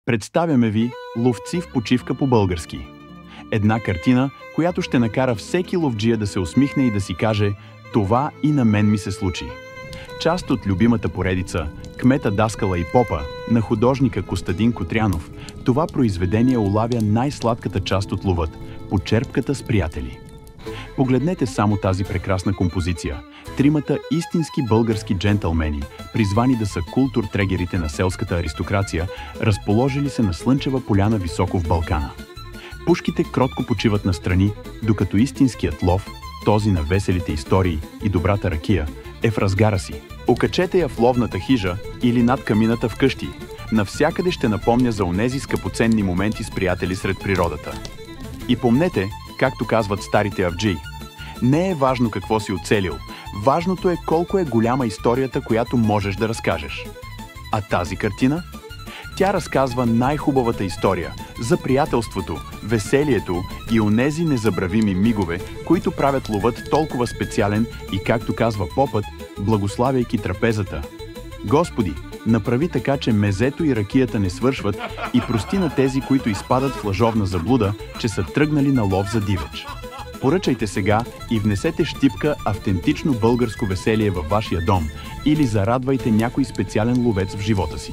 Представяме ви "Ловци в почивка" по български. Една картина, която ще накара всеки ловджия да се усмихне и да си каже: "Това и на мен ми се случи." Част от любимата поредица "Кмета, даскала и попа" на художника Костадин Котрянов, това произведение улавя най-сладката част от ловът – почерпката с приятели. Погледнете само тази прекрасна композиция. Тримата истински български джентълмени, призвани да са културтрегерите на селската аристокрация, разположили се на слънчева поляна високо в Балкана. Пушките кротко почиват настрани, докато истинският лов, този на веселите истории и добрата ракия, е в разгара си. Окачете я в ловната хижа или над камината вкъщи. Навсякъде ще напомня за онези скъпоценни моменти с приятели сред природата. И помнете, както казват старите авджии, не е важно какво си оцелил, важното е колко е голяма историята, която можеш да разкажеш. А тази картина? Тя разказва най-хубавата история за приятелството, веселието и онези незабравими мигове, които правят ловът толкова специален и, както казва попът, благославяйки трапезата: "Господи, направи така, че мезето и ракията не свършват, и прости на тези, които изпадат в лъжовна заблуда, че са тръгнали на лов за дивеч." Поръчайте сега и внесете щипка автентично българско веселие във вашия дом или зарадвайте някой специален ловец в живота си.